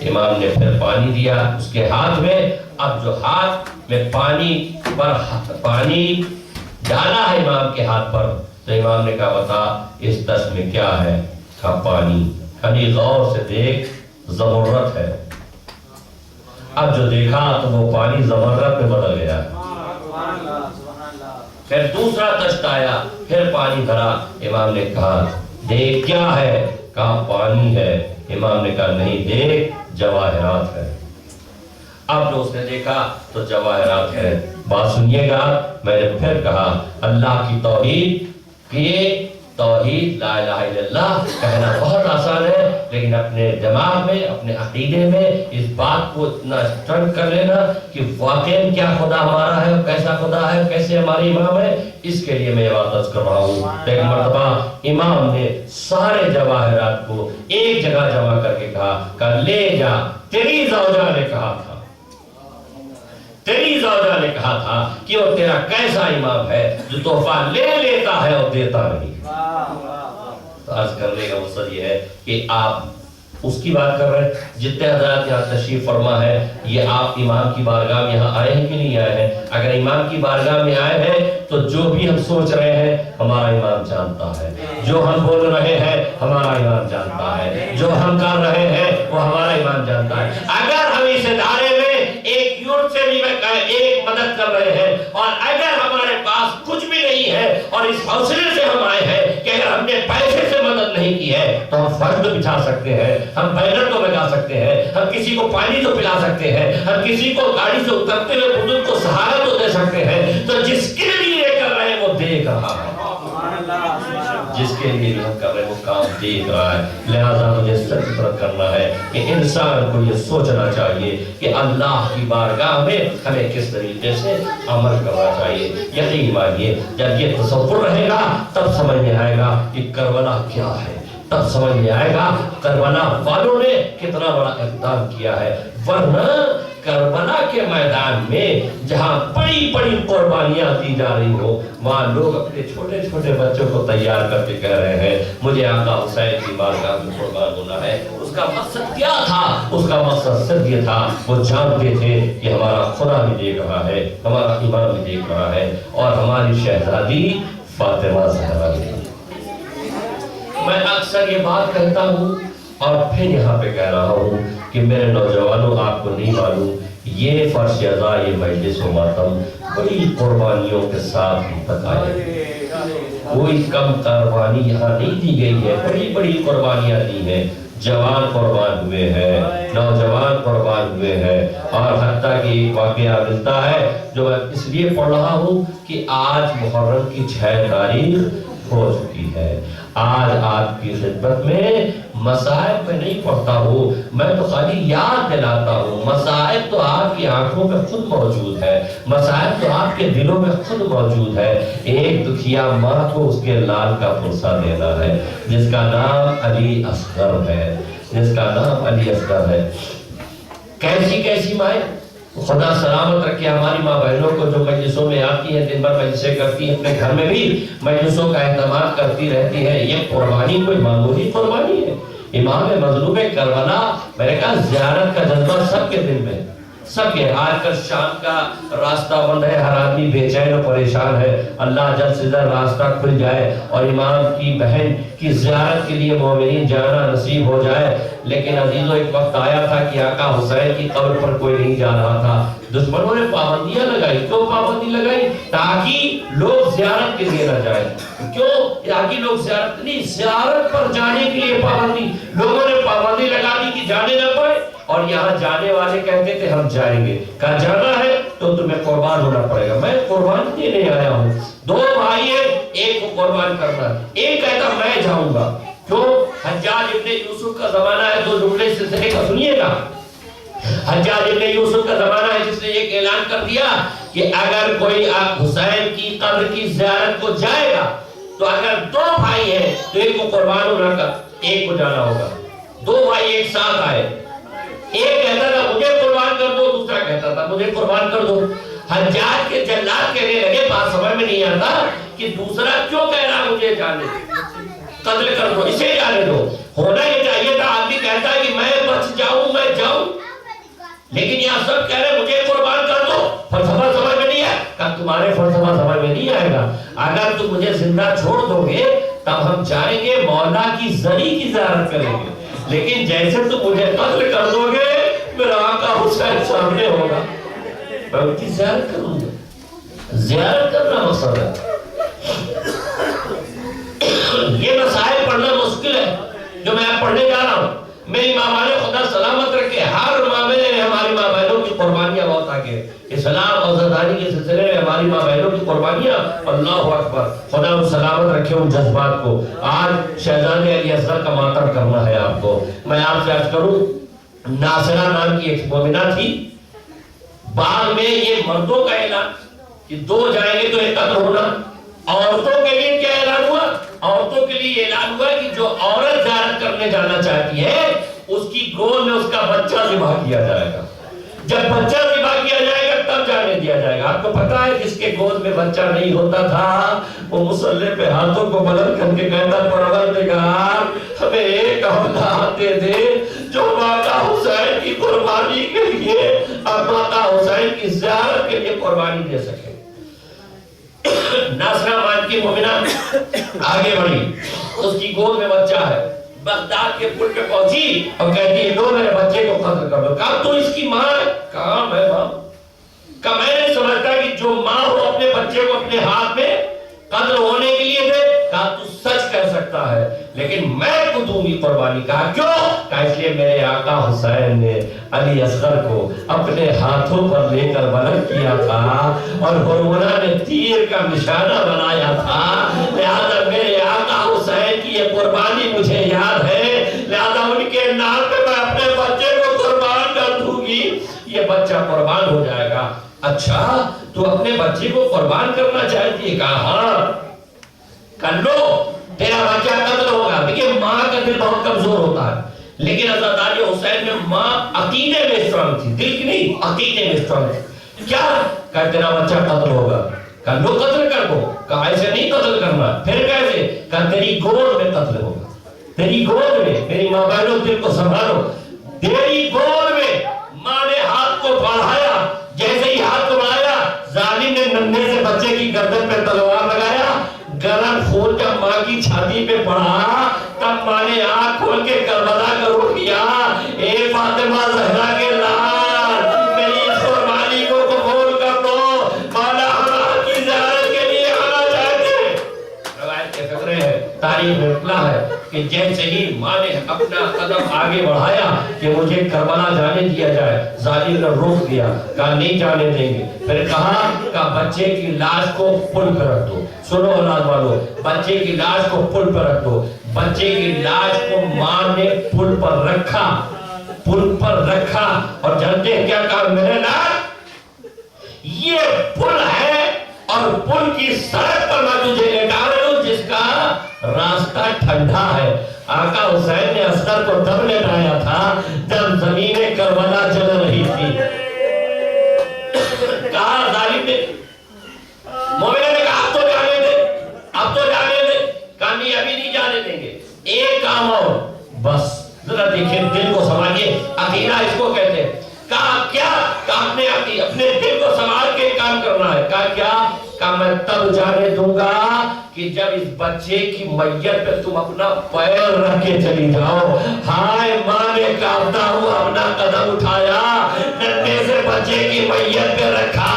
امام نے پھر پانی دیا اس کے ہاتھ میں. اب جو ہاتھ میں پانی ڈالا ہے امام کے ہاتھ پر تو امام نے کہا بتا اس دست میں کیا ہے؟ کہا پانی. کبھی غور سے دیکھ زمرد ہے. اب جو دیکھا تو وہ پانی زمرد میں بدل گیا. پھر دوسرا دست آیا پھر پانی بھرا. امام نے کہا دیکھ کیا ہے؟ کہا پانی ہے. امام نے کہا نہیں دیکھ جواہرات ہے. اب جو اس نے دیکھا تو جواہرات ہے. بات سنیے گا میں نے پھر کہا اللہ کی توحید کہ توحید لا الہ الا اللہ کہنا بہت آسان ہے لیکن اپنے دماغ میں اپنے عقیدے میں اس بات کو اتنا اسٹرن کر لینا کہ واقعی کیا خدا ہمارا ہے کیسا خدا ہے کیسے ہماری امام ہے اس کے لیے میں عبادت کر رہا ہوں. ایک مرتبہ امام نے سارے جواہرات کو ایک جگہ جمع کر کے کہا کہ لے جا. تیری زوجہ نے کہا تھا کہ وہ تیرا کیسا امام ہے جو تحفہ لے لیتا ہے اور دیتا نہیں. تو عرض کرنے کا مقصد یہ ہے کہ آپ اس کی بات کر رہے ہیں. جتنے حضرات یہاں تشریف فرما ہے یہ آپ امام کی بارگاہ میں یہاں آئے ہیں کہ نہیں آئے ہیں؟ اگر امام کی بارگاہ میں آئے ہیں تو جو بھی ہم سوچ رہے ہیں ہمارا امام جانتا ہے. جو ہم بول رہے ہیں ہمارا امام جانتا ہے. جو ہم کر رہے ہیں وہ ہمارا امام جانتا ہے. اگر ہم اس ادارے میں ایک یونٹ سے بھی ایک مدد کر رہے ہیں اور اگر ہمارے پاس کچھ بھی نہیں ہے اور اس حوصلے سے ہم آئے ہیں کہ اگر ہم نے پیسے سے مدد نہیں کی ہے تو ہم فرش تو بچھا سکتے ہیں, ہم بینر تو لگا سکتے ہیں, ہم کسی کو پانی تو پلا سکتے ہیں, ہم کسی کو گاڑی سے اترتے ہوئے بزرگ کو سہارا تو دے سکتے ہیں. تو جس کے لیے کر رہے ہیں وہ دیکھ رہا ہے. جس کے لیے ہم کر رہے ہیں وہ کام دیکھ رہا ہے. لہذا مجھے سچ فطرت کرنا ہے کہ انسان کو یہ سوچنا چاہیے کہ اللہ کی بارگاہ میں ہمیں کس طریقے سے عمل کرنا چاہیے. یقین مانیے جب یہ تصور رہے گا تب سمجھ میں آئے گا کہ کربلا کیا ہے, تب سمجھ میں آئے گا کربلا والوں نے کتنا بڑا اقدام کیا ہے. ورنہ کربلا کے میدان میں جہاں بڑی بڑی قربانیاں دی جا رہی ہو وہاں لوگ اپنے چھوٹے چھوٹے بچوں کو تیار کر کے کہہ رہے ہیں مجھے آقا حسین کی بارگاہ میں قربان ہونا ہے. اس کا مقصد کیا تھا؟ اس کا مقصد صرف یہ تھا وہ جانتے تھے کہ ہمارا خدا بھی دیکھ رہا ہے, ہمارا امام بھی دیکھ رہا ہے اور ہماری شہزادی فاطمہ زہرا بھی. میں اکثر یہ بات کہتا ہوں اور پھر یہاں پہ کہہ رہا ہوں کہ میرے نوجوانوں آپ کو نہیں معلوم یہ فرش ازا یہ مجلس و ماتم بڑی قربانیوں کے ساتھ بتایا. کوئی کم قربانی یہاں نہیں دی گئی ہے, بڑی بڑی قربانیاں دی ہیں. جوان قربان ہوئے ہیں, نوجوان قربان ہوئے ہیں اور حتیٰ کہ ایک واقعہ ملتا ہے جو میں اس لیے پڑھ رہا ہوں کہ آج محرم کی 6 تاریخ ہو چکی ہے. آج آپ کی خدمت میں مصائب میں نہیں پڑھتا ہوں, میں تو خالی یاد دلاتا ہوں. مصائب تو آپ کی آنکھوں میں خود موجود ہے, مصائب تو آپ کے دلوں میں خود موجود ہے. ایک دکھیا ماں کو اس کے لال کا پرسہ دینا ہے جس کا نام علی اصغر ہے, جس کا نام علی اصغر ہے. کیسی کیسی مائیں, خدا سلامت رکھے ہماری ماں بہنوں کو جو مجلسوں میں آتی ہیں, دن بھر مجلسیں کرتی ہیں, اپنے گھر میں بھی مجلسوں کا اہتمام کرتی رہتی ہے. یہ قربانی کوئی معمولی قربانی ہے. امام مظلوم کربلا میں نے کہا زیارت کا جذبہ سب کے دل میں, سب کے. آج کل شام کا راستہ بند ہے, ہر آدمی بے چین و پریشان ہے. اللہ جلد سے جلد راستہ کھل جائے اور امام کی بہن کی زیارت کے لیے مومنین جانا نصیب ہو جائے. لیکن عزیزو ایک وقت آیا تھا کہ آقا حسین کی قبر پر کوئی نہیں جا رہا تھا. دشمنوں نے پابندیاں لگائی. کیوں پابندی لگائی؟ تاکہ لوگ زیارت کے لیے نہ جائیں. کیوں؟ تاکہ لوگ زیارت نہیں, زیارت پر جانے کے لیے پابندی. لوگوں نے پابندی لگا دی کہ جانے نہ پڑے اور یہاں جانے والے کہتے تھے ہم جائیں گے. کہا جانا ہے تو تمہیں قربان ہونا پڑے گا. میں قربان دینے آیا ہوں. 2 بھائی ہیں, ایک کو قربان کرنا ہے, ایک کہتا میں جاؤں گا. کیوں؟ حجاج ابن یوسف کا زمانہ ہے. 2 جملے سلسلے کا سنیے گا. حجاج ابن یوسف کا زمانہ ہے جس نے ایک اعلان کر دیا کہ اگر کوئی حسین کی قبر کی زیارت کو جائے گا تو اگر 2 بھائی ہیں تو ایک کو قربان ہونا کا, ایک کو جانا ہوگا. 2 بھائی ایک ساتھ آئے, ایک کہتا تھا مجھے قربان کر دو, دوسرا کہتا تھا مجھے قربان کر دو. حجاج کے جلاد کہنے لگے, بات سمجھ میں نہیں آتا کہ دوسرا کیوں کہہ رہا مجھے جانے, قتل کر دو, اسے جانے دو. ہونا یہ چاہیے تھا آدمی کہتا ہے کہ میں بچ جاؤں, میں جاؤں یہاں سب کہہ رہے مجھے قربان کر دو، فلسفہ سمجھ میں نہیں ہے. کہا تمہارے فلسفہ سمجھ میں نہیں آئے گا. اگر تم مجھے زندہ چھوڑ دو گے تب ہم جائیں گے مولا کی زری کی زیارت کریں گے، لیکن جیسے تم مجھے قتل کر دو گے میرا آقا حسین سامنے ہوگا، میں ان کی زیارت کروں گا. زیارت کرنا مقصد ہے. یہ مسائل پڑھنا مشکل ہے جو میں اب پڑھنے جا رہا ہوں. میری ماں بانے خدا سلامت رکھے، ہر معاملے میں ہماری ماں بہنوں کی قربانیاں بہت آگے. اسلام اور زدانی کے سلسلے میں ہماری ماں بہنوں کی قربانیاں، اللہ اکبر، خدا ان سلامت رکھے ان جذبات کو. آج شہزادے علی اصغر کا ماتم کرنا ہے آپ کو. میں آپ سے عرض کروں، ناصرہ نام کی ایک مومنہ تھی، بعد میں یہ مردوں کا اعلان کہ 2 جائیں گے تو ایک قتل ہونا. عورتوں کے لیے کیا اعلان ہوا؟ عورتوں کے لیے اعلان ہوا کہ جو عورت زیارت کرنے جانا چاہتی ہے اس کی گود میں اس کا بچہ ذبح کیا جائے گا. جب بچہ ذبح کیا جائے گا تب جانے دیا جائے گا. آپ کو پتا ہے جس کے گود میں بچہ نہیں ہوتا تھا وہ مصلی پہ ہاتھوں کو بلند کر کے کہتا پروردگار ہمیں ایک اولاد دے دے جو ماتا حسین کی قربانی کے لیے اور ماتا حسین کی زیارت کے لیے قربانی دے سکے. ناصرہ مان کی مومنہ آگے بڑھی، اس کی گود میں بچہ ہے، بغداد کے پل پہ پہنچی اور کہتی ہے لو میرے بچے کو قتل کر دو. کہا تو اس کی ماں ہے؟ کہا میں ماں. کہا میں نہیں سمجھتا کہ جو ماں ہو اپنے بچے کو اپنے ہاتھ میں قتل ہونے کے لیے دے. کہا تو سچ کہہ سکتا ہے لیکن میں تو دوں گی قربانی. کہا کیوں؟ کہا اس لیے میرے آقا حسین نے علی اصغر کو اپنے ہاتھوں پر لے کر بلند کیا تھا اور ہرمونہ نے تیر کا نشانہ بنایا تھا، لہذا میرے آقا حسین کی یہ قربانی مجھے یاد ہے، لہذا ان کے نام پہ میں اپنے بچے کو قربان کر دوں گی. یہ بچہ قربان ہو جائے گا. اچھا تو اپنے بچے کو قربان کرنا چاہتی ہے؟ کہا ہاں کر لو، تیرا بچہ قتل ہوگا. دیکھیں ماں کا دل بہت کمزور ہوتا ہے، لیکن حضرت علی حسین میں ماں عقیدے میں اسٹرانگ تھی، دل کی نہیں عقیدے میں اسٹرانگ تھی. کیا کہا تیرا بچہ قتل ہوگا. کہا لو قتل کر دو. کہا ایسے نہیں قتل کرنا. پھر کیسے؟ کہا تیری گود میں قتل ہوگا، تیری گود میں. میری ماں بہنوں دل کو سنبھالو، تیری گود میں. ماں نے ہاتھ کو بڑھایا، جیسے ہی ہاتھ کو بڑھایا ظالم نے ننھے سے بچے کی گردن پہ تلوار لگایا. گرم خون جب ماں کی چھاتی پہ پڑا تب ماں نے آنکھ کھول کے کربلا کا رخ کیا. اے فاطمہ زہرا کے لال، میری اس قربانی کو قبول کر دو، مولا ہمارا کی زیارت کے لیے آنا چاہتے ہیں. روایت کے فقرے ہیں، تاریخ میں نکلا ہے کہ جیسے ہی ماں نے اپنا قدم آگے بڑھایا کہ مجھے کربلا جانے دیا جائے، ظالم نے روک دیا، کہا نہیں جانے دیں گے. پھر کہا بچے کی لاش کو پل پر رکھ دو. سنو اولاد والو، بچے کی لاش کو پل پر رکھ دو. بچے کی لاش کو ماں نے پل پر رکھا، پل پر رکھا. اور جانتے ہیں کیا کہا میرے لال؟ یہ پل ہے اور پل کی سڑک پر میں تجھے لٹا رہا ہوں جس کا راستہ ٹھنڈا ہے. آقا حسین نے اصغر کو تب لٹایا تھا جب زمین کربلا جل رہی تھی. کہا ظالم نے، مومنہ نے کہا اب تو جانے دے، اب تو جانے دے. کہا نہیں ابھی نہیں جانے دیں گے، ایک کام اور بس. ذرا دیکھیں دل کو سنبھالیے، عقیدہ اس کو کہتے ہیں. کہا کیا؟ کہا اپنے دل کو سنبھال کے کام کرنا ہے. کہا کیا؟ کہا میں تب جانے دوں گا کہ جب اس بچے کی میت پہ تم اپنا پیر رکھ کے چلی جاؤ. ہائے ماں نے کانپتا ہوا اپنا قدم اٹھایا، ننھے سے بچے کی میت پہ رکھا،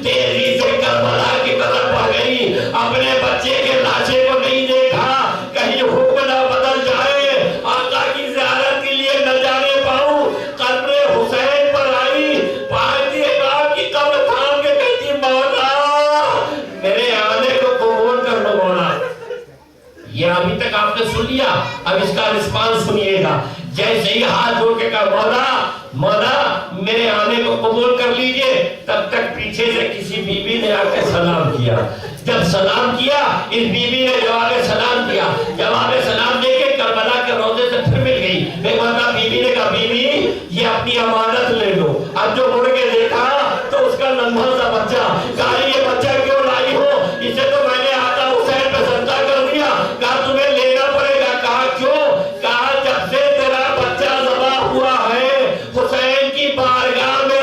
تیزی سے کربلا کی طرف بڑھ گئی. اپنے بچے کے لاشے کو نہیں دیکھا، کہیں حکم نہ بدل جائے، آقا کی زیارت کے لیے نہ جانے پاؤں. قبر حسین پر آئی، پاتی امام کی قبر تھام کے کہتی مولا میرے آنے کو قبول کر لو. مولا یہ ابھی تک آپ نے سن لیا، اب اس کا رسپانس سنیے گا. جیسے ہی ہاتھ جوڑ کے کہا مولا مولا میرے آنے کو قبول کر لیجئے، تب تک پیچھے سے کسی بی بی نے آ کے سلام کیا. جب سلام کیا اس بی بی نے جواب سلام دیا، جواب سلام دے کے کربلا کے روضے سے پھر مل گئی. ایک مرتبہ بی بی نے کہا بی بی یہ اپنی امانت لے لو. اب جو مڑ کے دیکھا تو اس کا ننھا سا بچہ. کہا یہ بچہ کیوں لائی ہو؟ اسے تو میں نے آقا حسین پہ سجدہ کر دیا. کہا تمہیں لینا پڑے گا. کہا کیوں؟ کہا جب سے تیرا بچہ ذبح ہوا ہے حسین کی بارگاہ میں